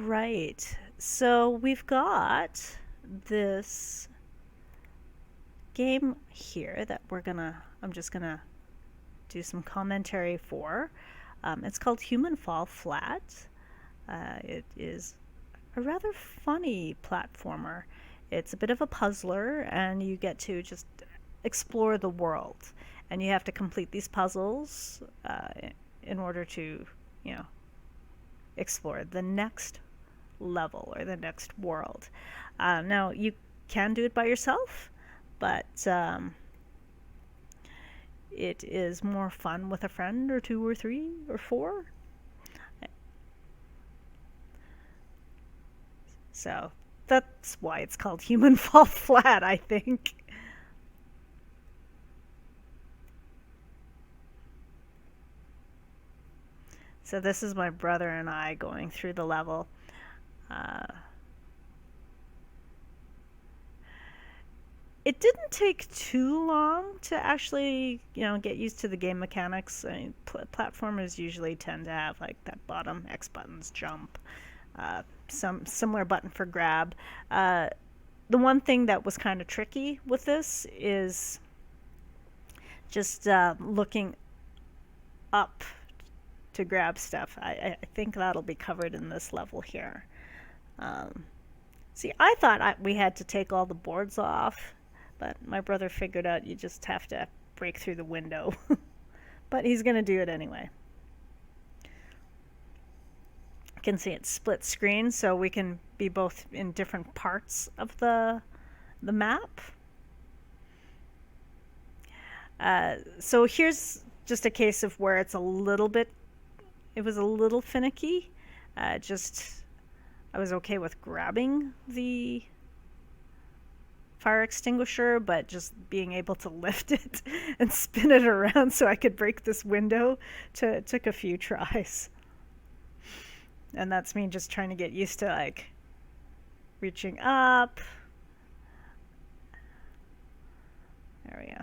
right. So we've got this game here that I'm just gonna do some commentary for. It's called Human Fall Flat. It is a rather funny platformer. It's a bit of a puzzler, and you get to just explore the world. And you have to complete these puzzles in order to, you know, explore the next level or the next world. Now, you can do it by yourself, but it is more fun with a friend or two or three or four. So that's why it's called Human Fall Flat, I think. So this is my brother and I going through the level. Uh, it didn't take too long to actually, get used to the game mechanics. I mean, platformers usually tend to have like that bottom X buttons, jump, some similar button for grab. Uh, the one thing that was kind of tricky with this is just looking up to grab stuff. I think that'll be covered in this level here. Um, See, I thought we had to take all the boards off, but my brother figured out you just have to break through the window. But he's going to do it anyway. You can see it's split screen, so we can be both in different parts of the map. So here's just a case of where it was a little finicky. Just I was okay with grabbing the fire extinguisher, but just being able to lift it and spin it around so I could break this window took a few tries. And that's me just trying to get used to like reaching up. There we go.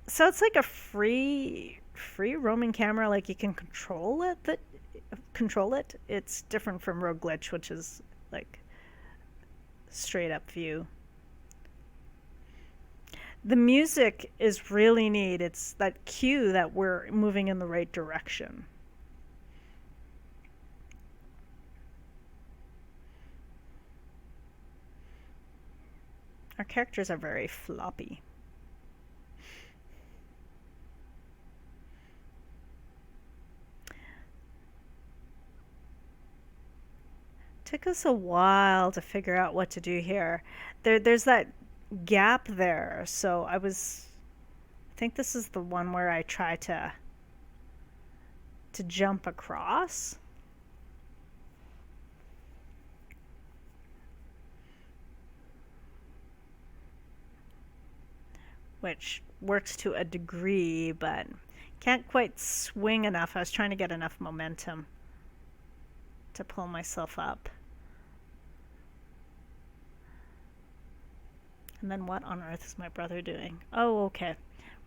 So it's like a free roaming camera, like you can control it. It's different from Rogue Glitch, which is like straight up view. The music is really neat. It's that cue that we're moving in the right direction. Our characters are very floppy. Took us a while to figure out what to do here. There's that gap there, so I think this is the one where I try to jump across. Which works to a degree, but can't quite swing enough. I was trying to get enough momentum to pull myself up. And then what on earth is my brother doing? Oh, okay.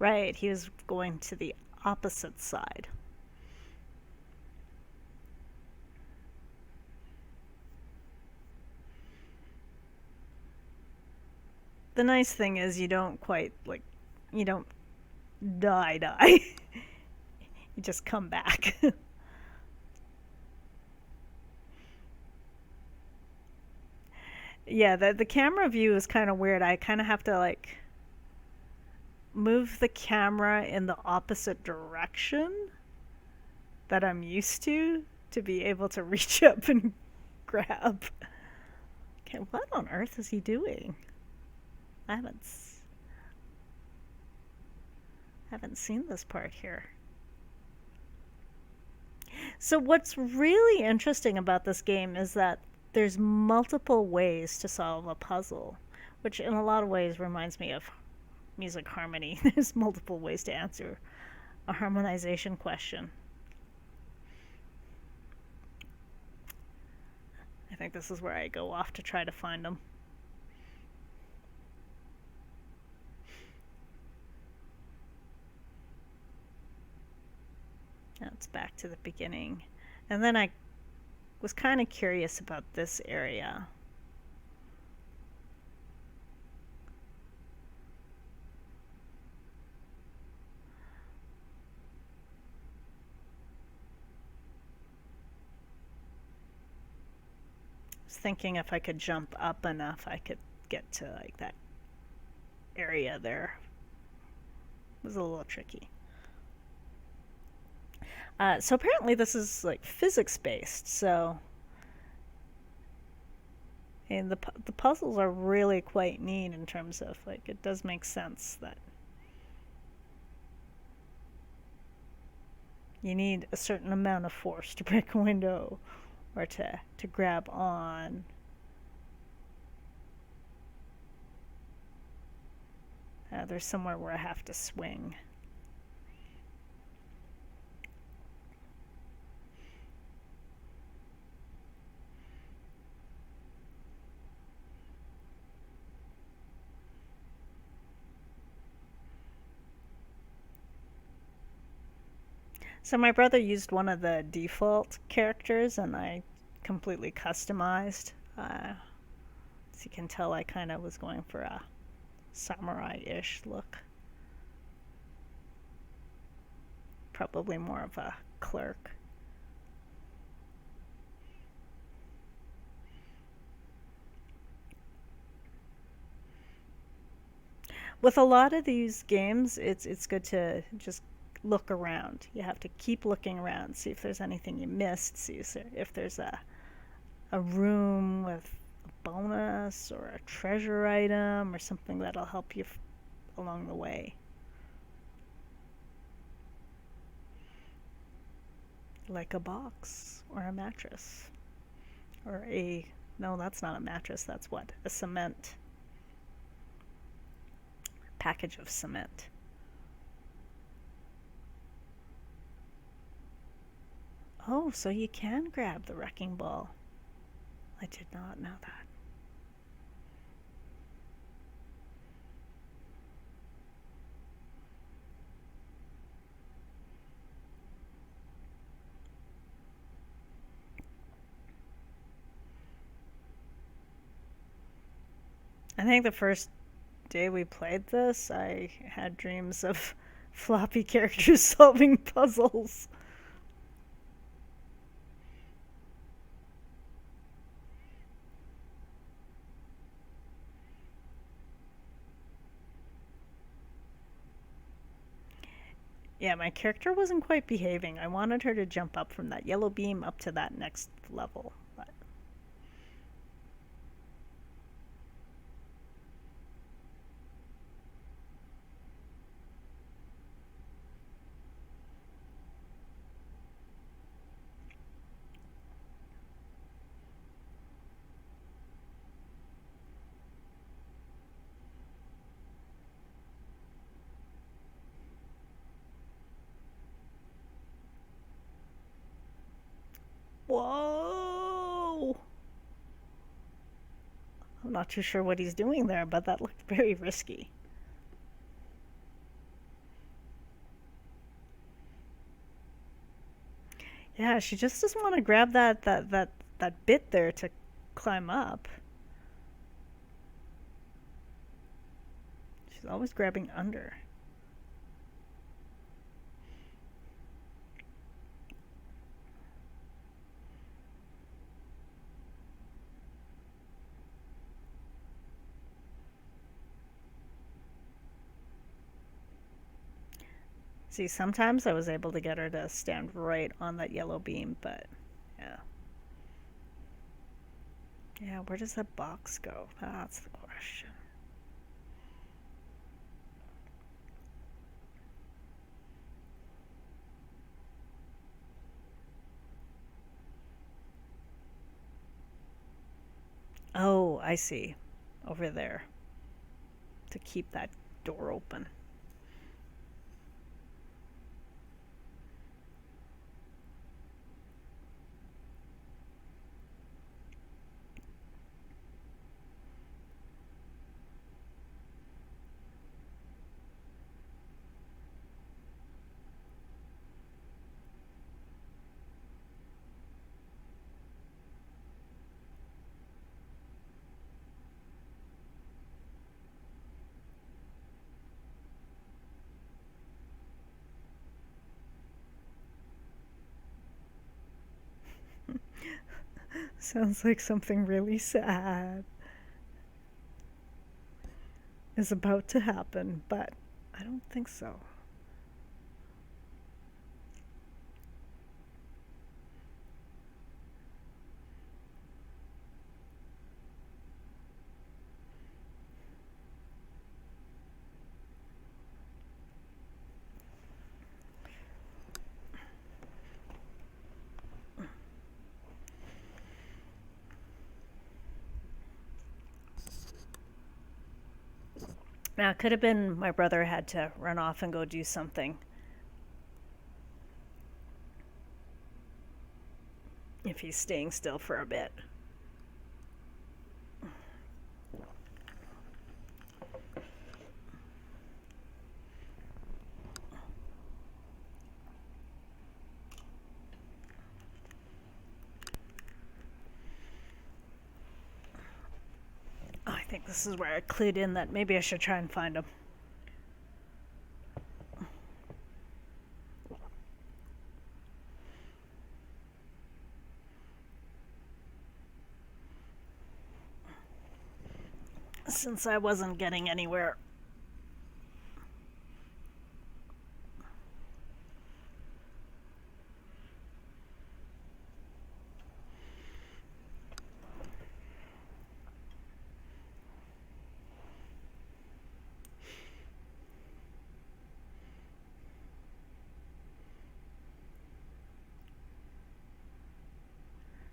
Right, he was going to the opposite side. The nice thing is you don't die. You just come back. Yeah, the camera view is kind of weird. I kind of have to like move the camera in the opposite direction that I'm used to be able to reach up and grab. Okay, what on earth is he doing? I haven't seen this part here. So what's really interesting about this game is that there's multiple ways to solve a puzzle, which in a lot of ways reminds me of music harmony. There's multiple ways to answer a harmonization question. I think this is where I go off to try to find them. it's back to the beginning. And then I was kind of curious about this area. I was thinking if I could jump up enough, I could get to like that area there. It was a little tricky. So apparently this is like physics based. So and the puzzles are really quite neat in terms of like it does make sense that you need a certain amount of force to break a window or to grab on. There's somewhere where I have to swing. So my brother used one of the default characters, and I completely customized. As you can tell, I kind of was going for a samurai-ish look. Probably more of a clerk. With a lot of these games, it's good to just look around. You have to keep looking around, see if there's anything you missed, see if there's a room with a bonus or a treasure item or something that'll help you along the way. Like a box or a mattress or a no, that's not a mattress. That's what? A cement package of cement. Oh, so you can grab the wrecking ball. I did not know that. I think the first day we played this, I had dreams of floppy characters solving puzzles. Yeah, my character wasn't quite behaving. I wanted her to jump up from that yellow beam up to that next level. But whoa! I'm not too sure what he's doing there, but that looked very risky. Yeah, she just doesn't want to grab that bit there to climb up. She's always grabbing under. See, sometimes I was able to get her to stand right on that yellow beam, but yeah. Yeah, where does that box go? That's the question. Oh, I see. Over there. To keep that door open. Sounds like something really sad is about to happen, but I don't think so. Now, it could have been my brother had to run off and go do something if he's staying still for a bit. Oh, I think this is where I clued in that maybe I should try and find him. Since I wasn't getting anywhere.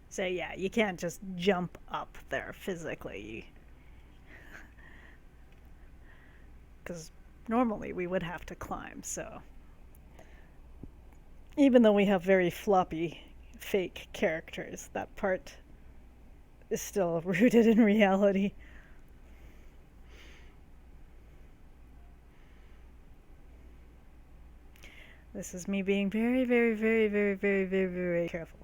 So yeah, you can't just jump up there physically, because normally we would have to climb. So even though we have very floppy fake characters, that part is still rooted in reality. This is me being very, very, very, very, very, very, very careful.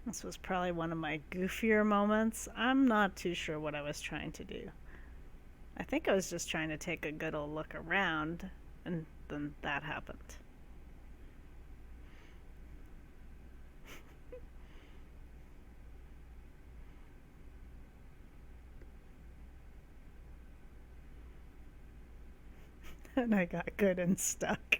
This was probably one of my goofier moments. I'm not too sure what I was trying to do. I think I was just trying to take a good old look around, and then that happened. And I got good and stuck.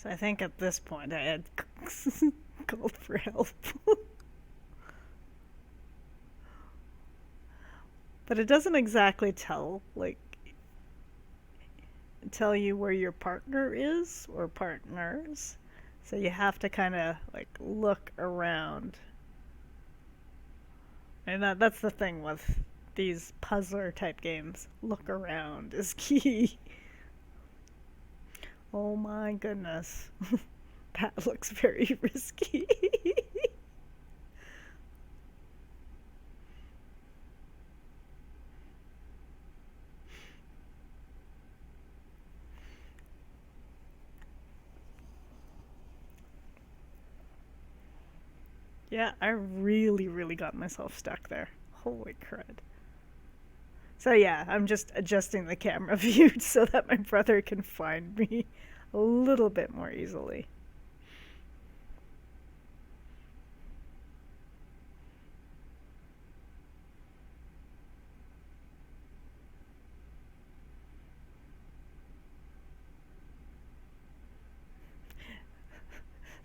So I think at this point I had called for help. But it doesn't exactly tell you where your partner is or partners. So you have to kind of like look around. And that's the thing with these puzzler type games. Look around is key. Oh my goodness. That looks very risky. Yeah, I really, really got myself stuck there. Holy crud. So yeah, I'm just adjusting the camera view so that my brother can find me a little bit more easily.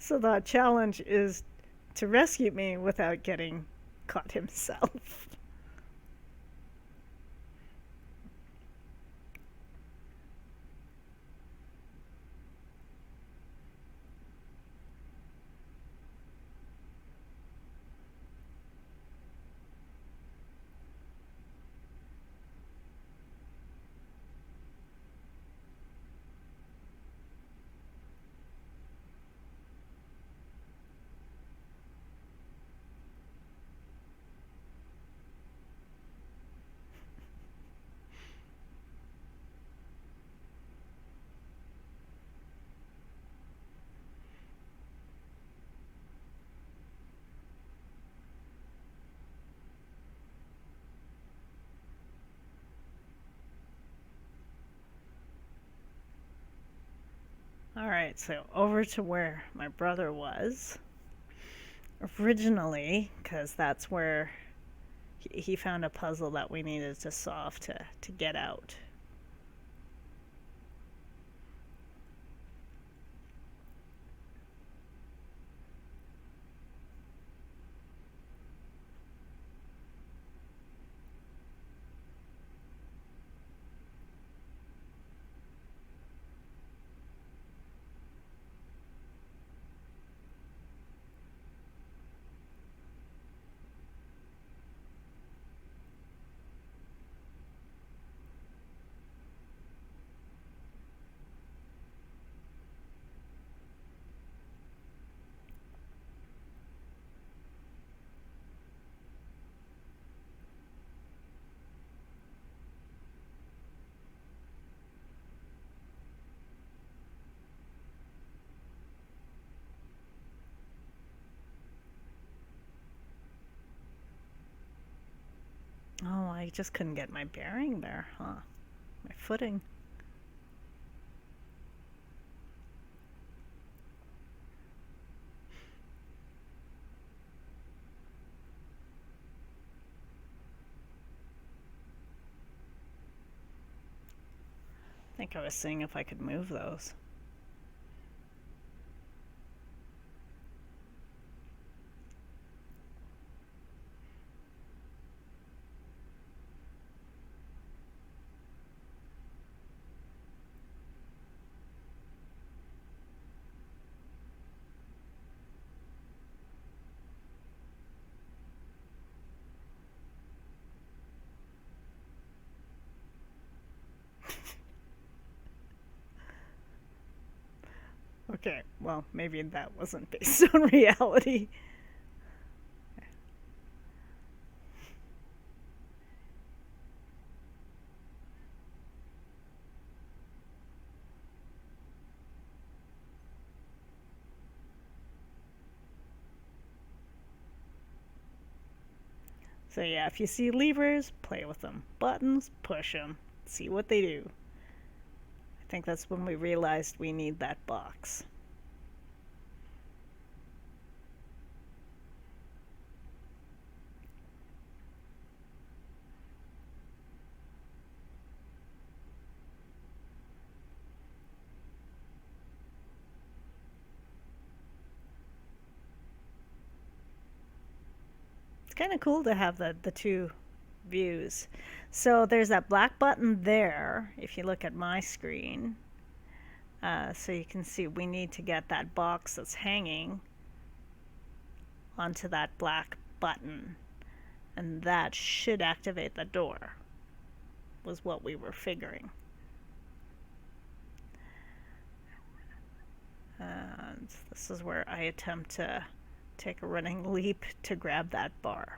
So the challenge is to rescue me without getting caught himself. All right, so over to where my brother was originally, because that's where he found a puzzle that we needed to solve to get out. Oh, I just couldn't get my bearing there, huh? My footing. I think I was seeing if I could move those. Okay, well, maybe that wasn't based on reality. So, yeah, if you see levers, play with them. Buttons, push them. See what they do. I think that's when we realized we need that box. It's kind of cool to have the two views. So there's that black button there, if you look at my screen. So you can see we need to get that box that's hanging onto that black button. And that should activate the door, was what we were figuring. And this is where I attempt to take a running leap to grab that bar.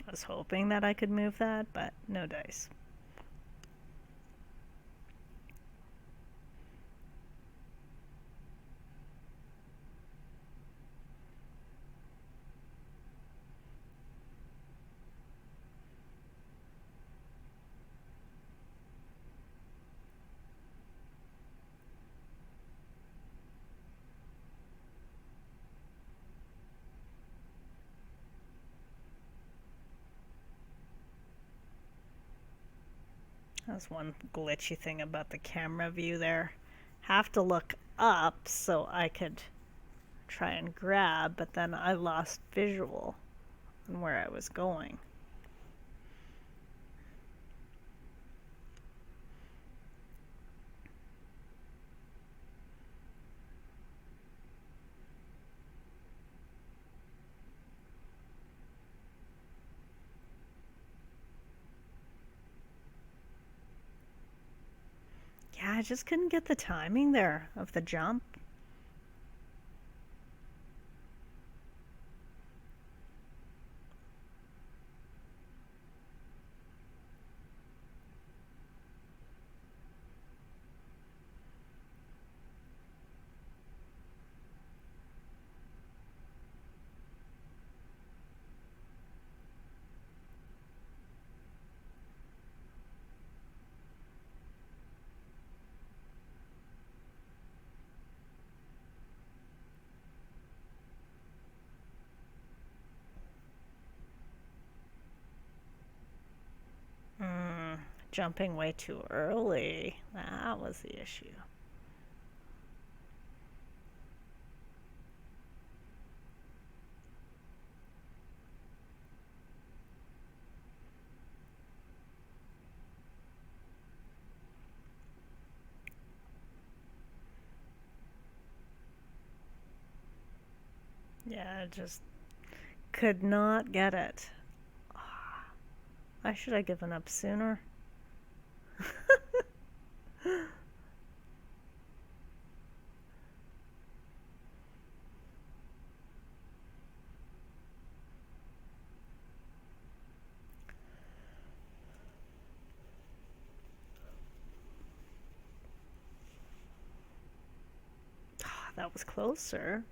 I was hoping that I could move that, but no dice. That's one glitchy thing about the camera view there. Have to look up so I could try and grab, but then I lost visual on where I was going. Yeah, I just couldn't get the timing there of the jump. Mm, jumping way too early. That was the issue. Yeah, I just could not get it. I should have given up sooner. That was closer.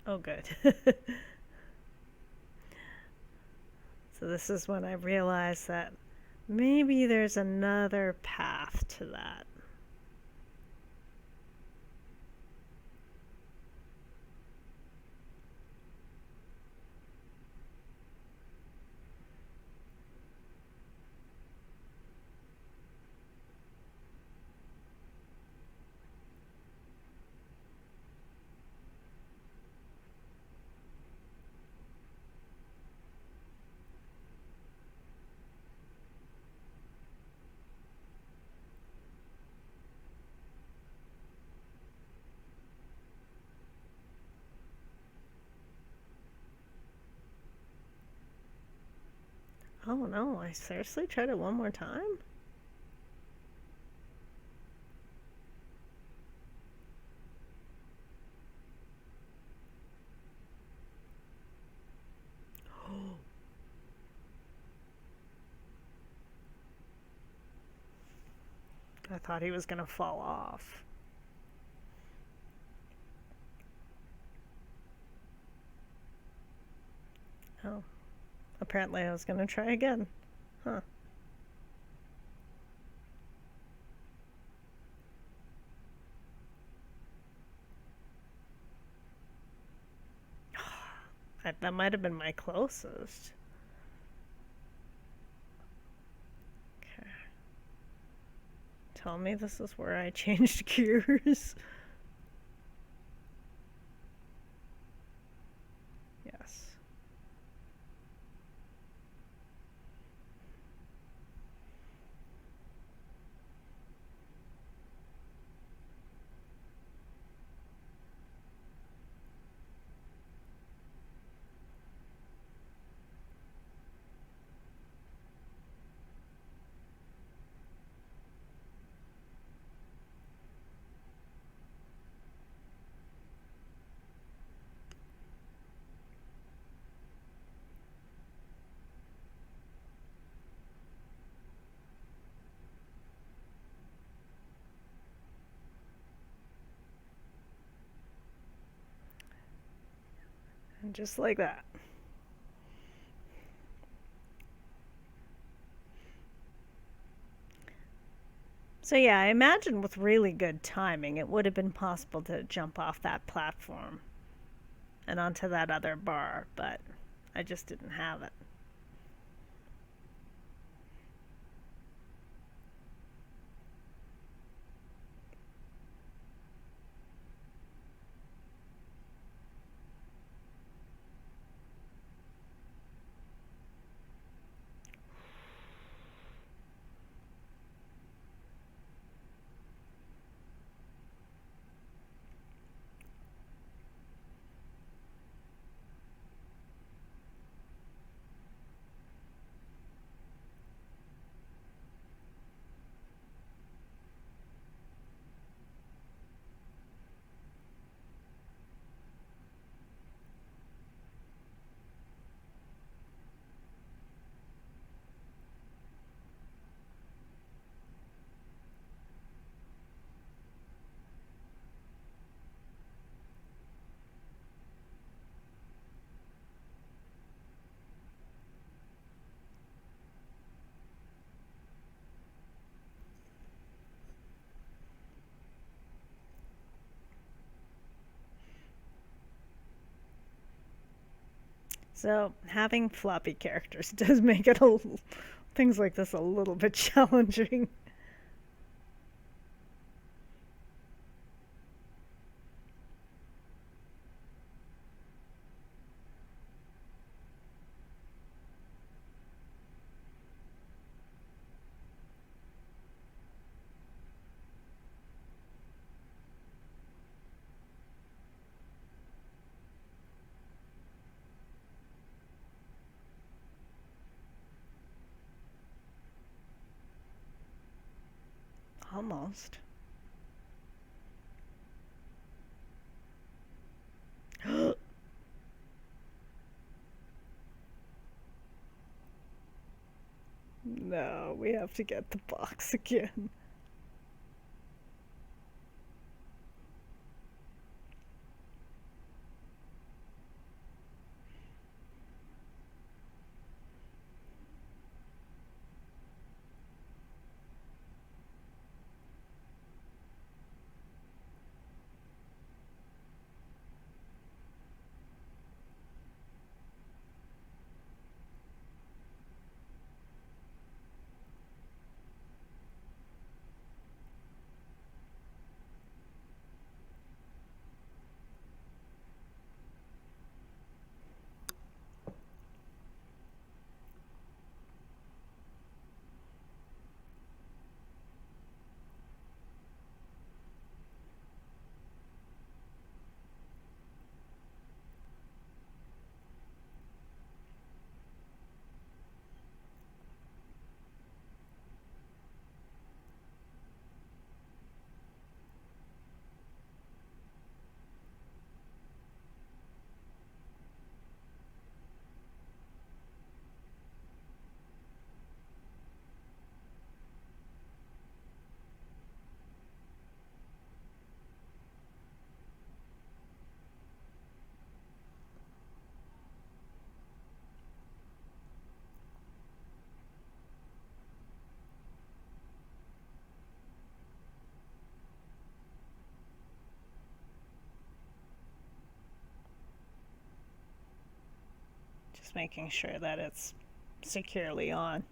Oh, good. So this is when I realized that maybe there's another path to that. Oh no, I seriously tried it one more time? I thought he was gonna fall off. Oh, apparently I was gonna try again. Huh. That might have been my closest. Okay. Tell me this is where I changed gears. Yes. And just like that. So yeah, I imagine with really good timing, it would have been possible to jump off that platform and onto that other bar, but I just didn't have it. So having floppy characters does make things like this a little bit challenging. Almost. No, we have to get the box again. Just making sure that it's securely on.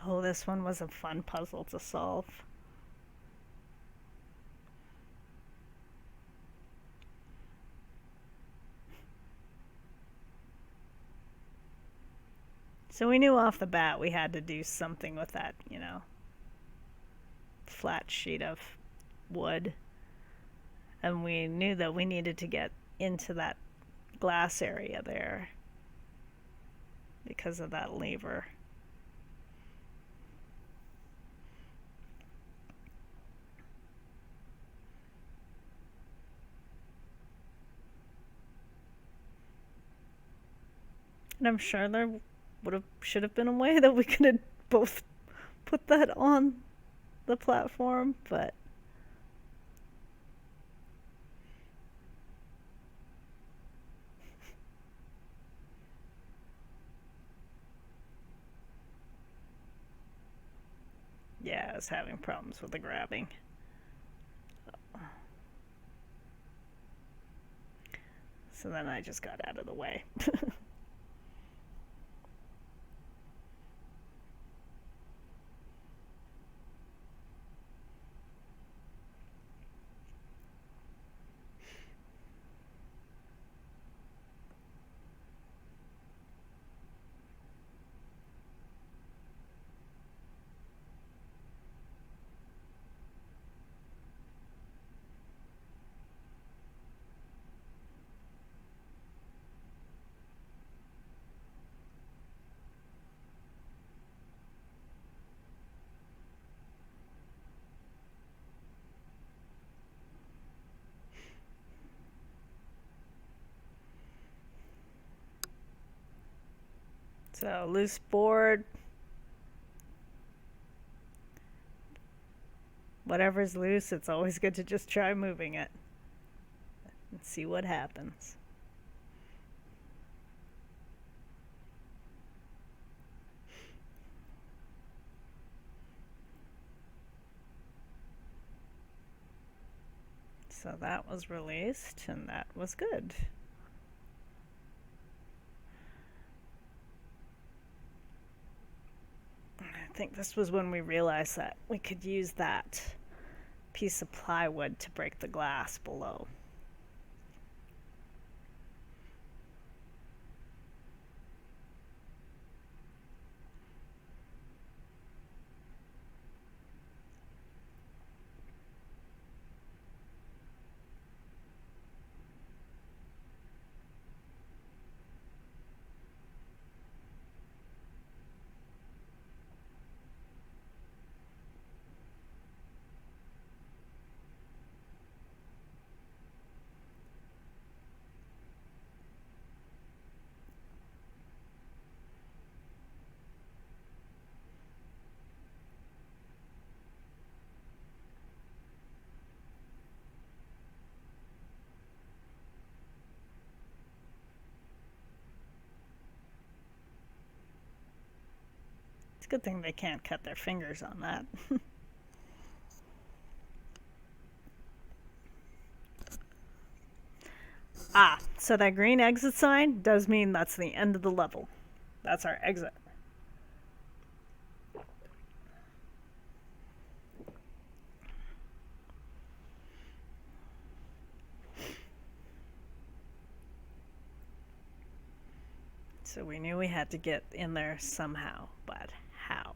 Oh, this one was a fun puzzle to solve. So we knew off the bat we had to do something with that, flat sheet of wood. And we knew that we needed to get into that glass area there. because of that lever. And I'm sure there should have been a way that we could have both put that on the platform, but yeah, I was having problems with the grabbing. So then I just got out of the way. So loose board, whatever's loose, it's always good to just try moving it and see what happens. So that was released, and that was good. I think this was when we realized that we could use that piece of plywood to break the glass below. It's a good thing they can't cut their fingers on that. Ah, so that green exit sign does mean that's the end of the level. That's our exit. So we knew we had to get in there somehow, but how?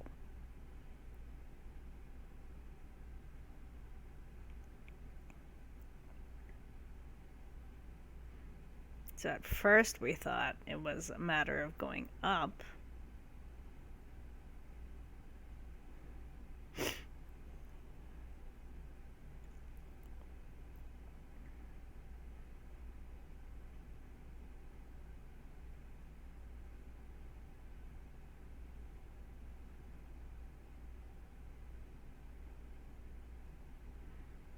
So at first we thought it was a matter of going up.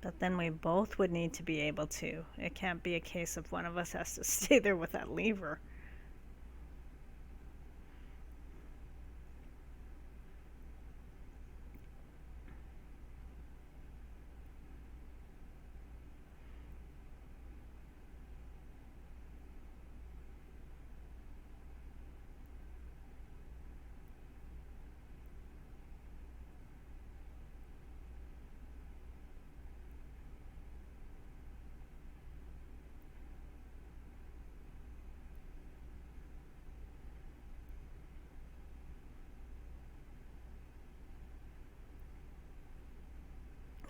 But then we both would need to be able to. It can't be a case of one of us has to stay there with that lever.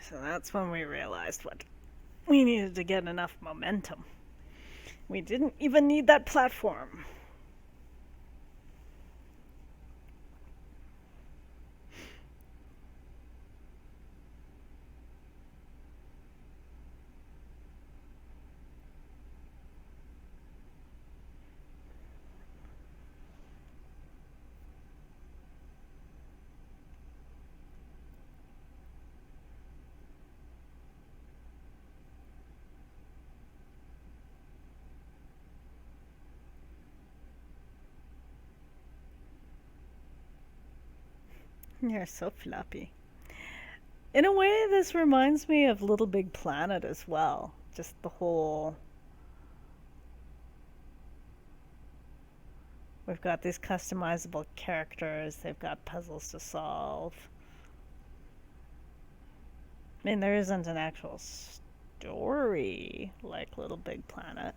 So that's when we realized what we needed to get enough momentum. We didn't even need that platform. You're so floppy. In a way, this reminds me of Little Big Planet as well. Just the whole. We've got these customizable characters, they've got puzzles to solve. I mean, there isn't an actual story like Little Big Planet.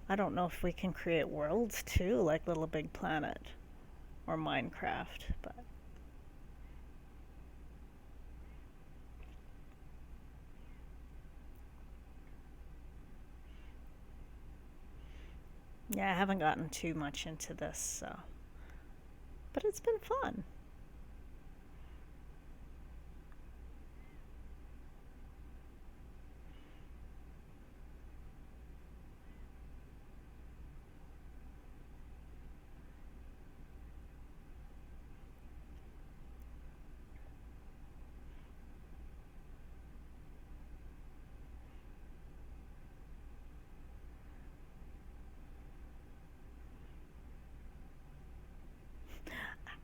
I don't know if we can create worlds too, like Little Big Planet or Minecraft, but yeah, I haven't gotten too much into this, so. But it's been fun.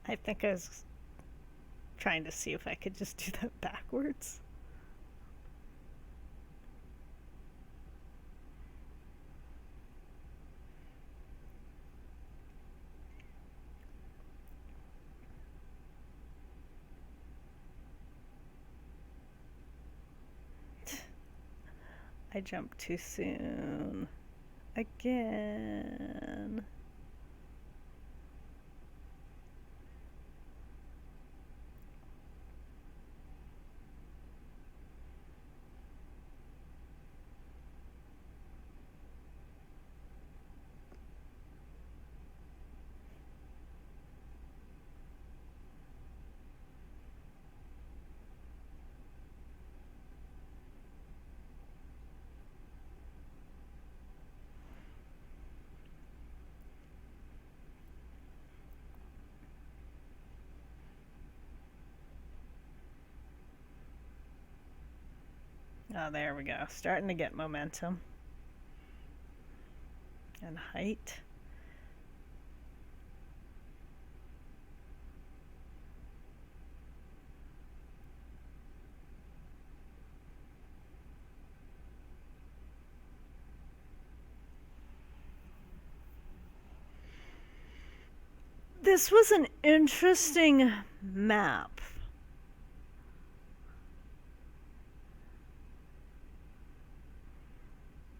I think I was trying to see if I could just do that backwards. I jumped too soon. Again. Oh, there we go. Starting to get momentum and height. This was an interesting map.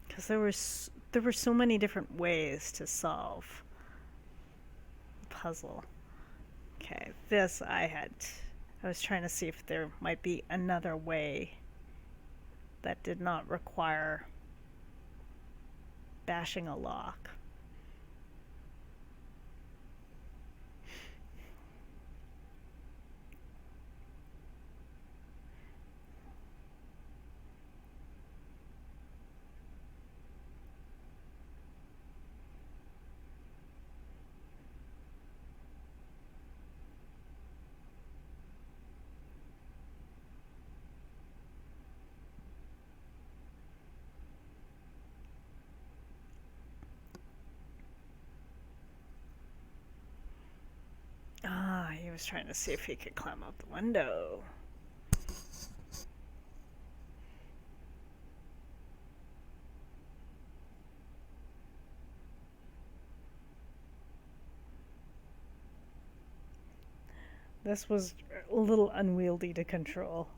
Because there were so many different ways to solve the puzzle. Okay, this I was trying to see if there might be another way that did not require bashing a lock. Ah, he was trying to see if he could climb up the window. This was a little unwieldy to control.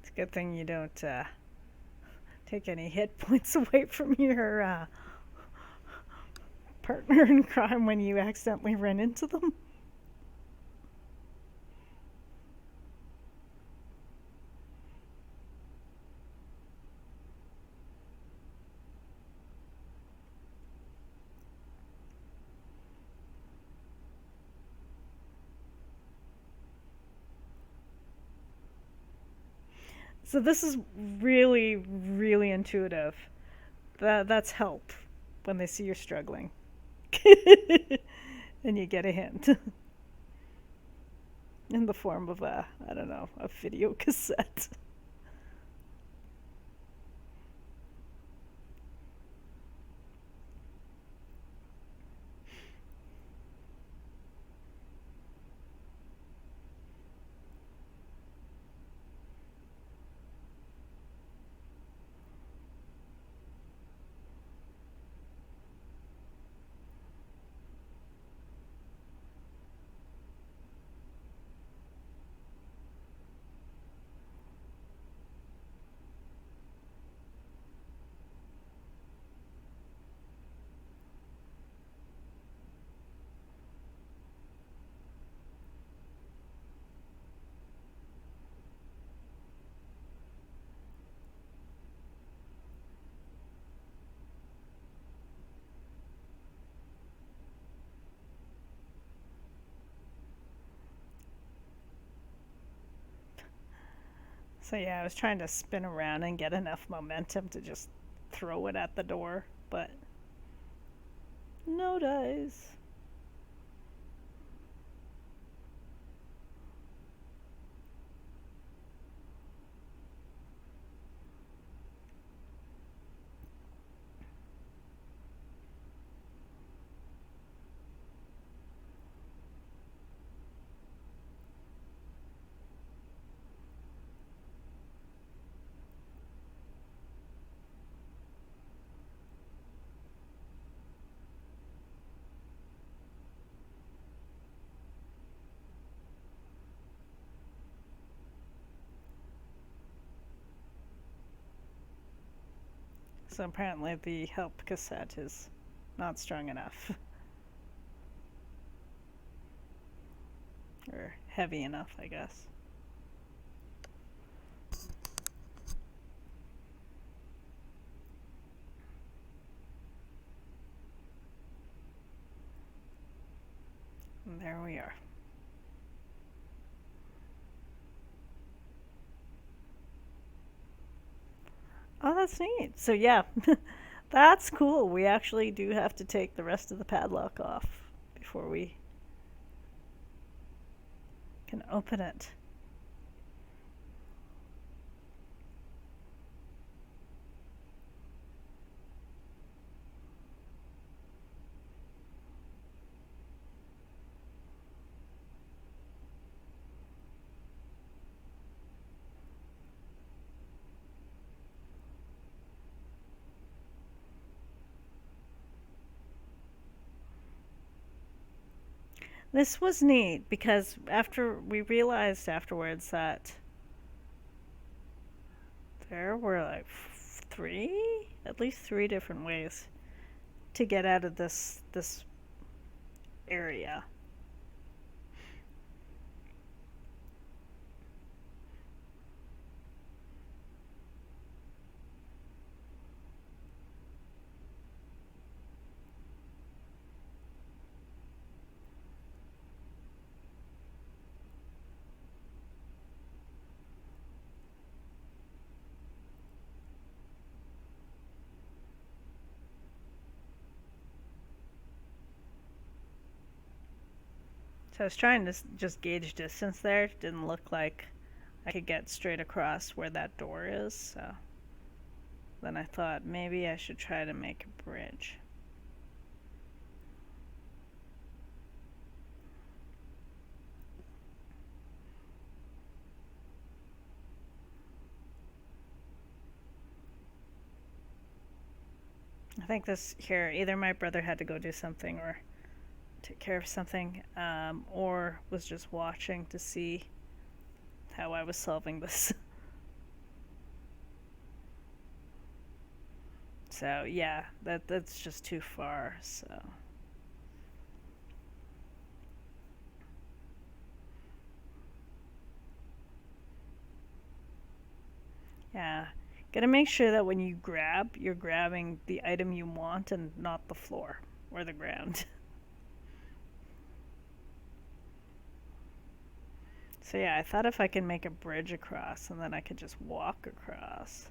It's a good thing you don't take any hit points away from your partner in crime when you accidentally run into them. So this is really, really intuitive. That's help when they see you're struggling. And you get a hint. in the form of a, I don't know, a video cassette. So yeah, I was trying to spin around and get enough momentum to just throw it at the door, but no dice. So apparently the help cassette is not strong enough. Or heavy enough, I guess. And there we are. Oh, that's neat. So yeah, that's cool. We actually do have to take the rest of the padlock off before we can open it. This was neat because after we realized afterwards that there were like three, at least three different ways to get out of this area. So I was trying to just gauge distance there. It didn't look like I could get straight across where that door is. So then I thought maybe I should try to make a bridge. I think this here, either my brother had to go do something or take care of something, or was just watching to see how I was solving this. So yeah, that's just too far. So yeah, gotta make sure that when you grab, you're grabbing the item you want and not the floor or the ground. So yeah, I thought if I could make a bridge across and then I could just walk across.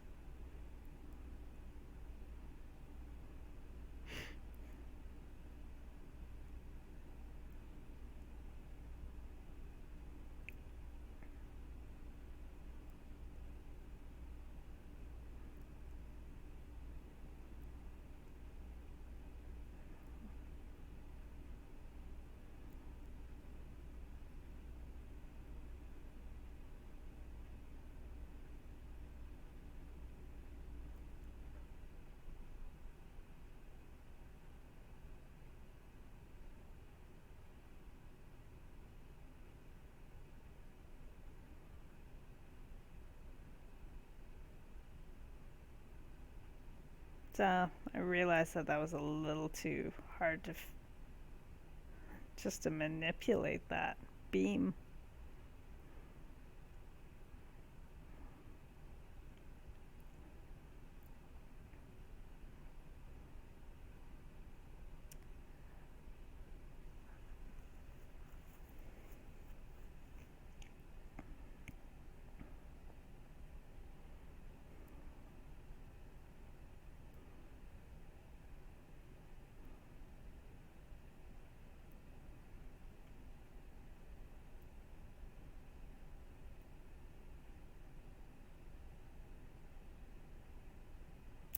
I realized that that was a little too hard to just to manipulate that beam.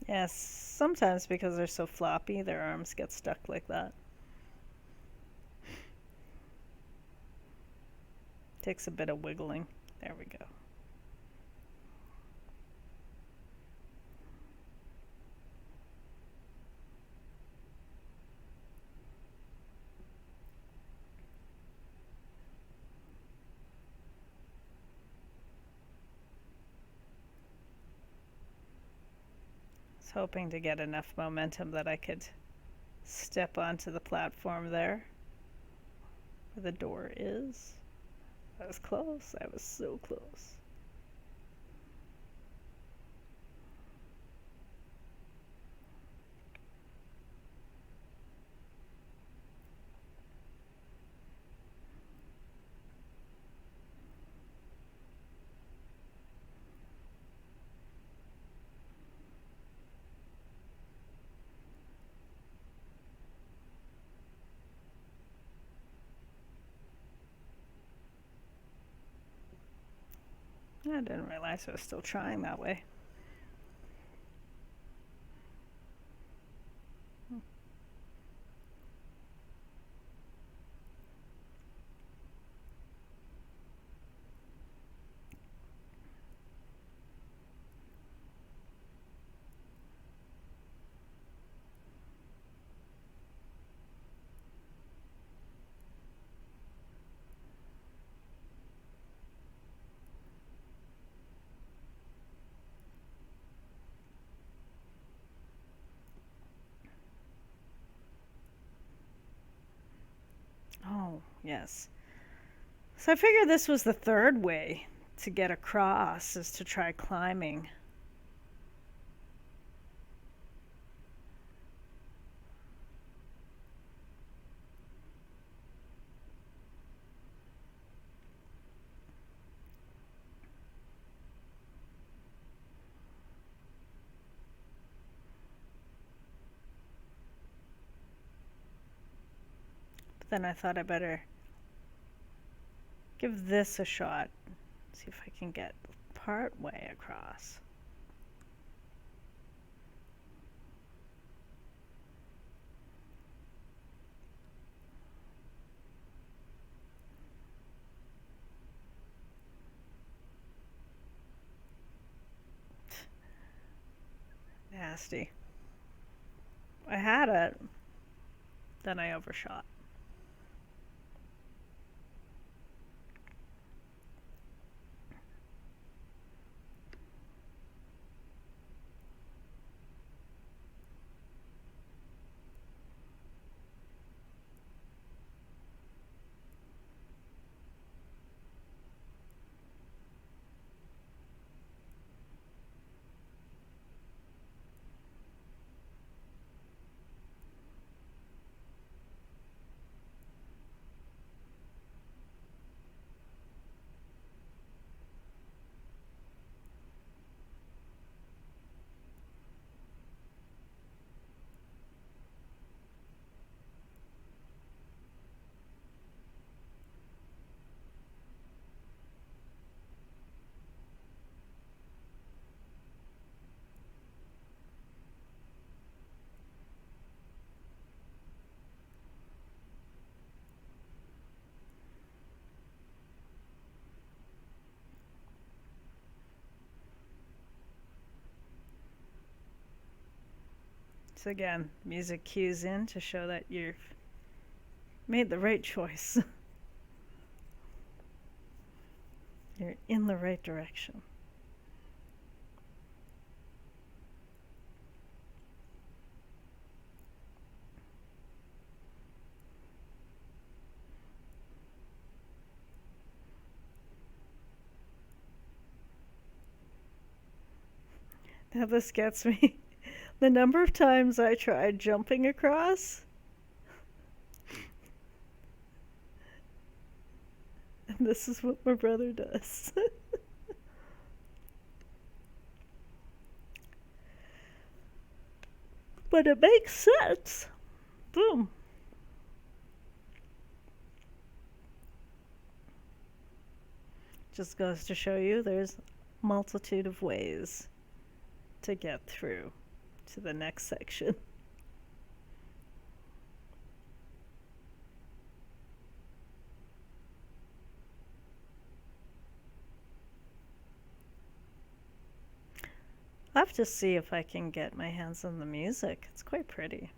Yes, sometimes because they're so floppy, their arms get stuck like that. Takes a bit of wiggling. There we go. I was hoping to get enough momentum that I could step onto the platform there where the door is. I was close. I was so close. I didn't realize I was still trying that way. Oh, yes. So I figured this was the third way to get across is to try climbing. But then I thought I better give this a shot. See if I can get part way across. Nasty. I had it, then I overshot. So again, music cues in to show that you've made the right choice. You're in the right direction. Yeah, this gets me. The number of times I tried jumping across, and this is what my brother does. But it makes sense. Boom. Just goes to show you there's multitude of ways to get through to the next section. I'll have to see if I can get my hands on the music. It's quite pretty.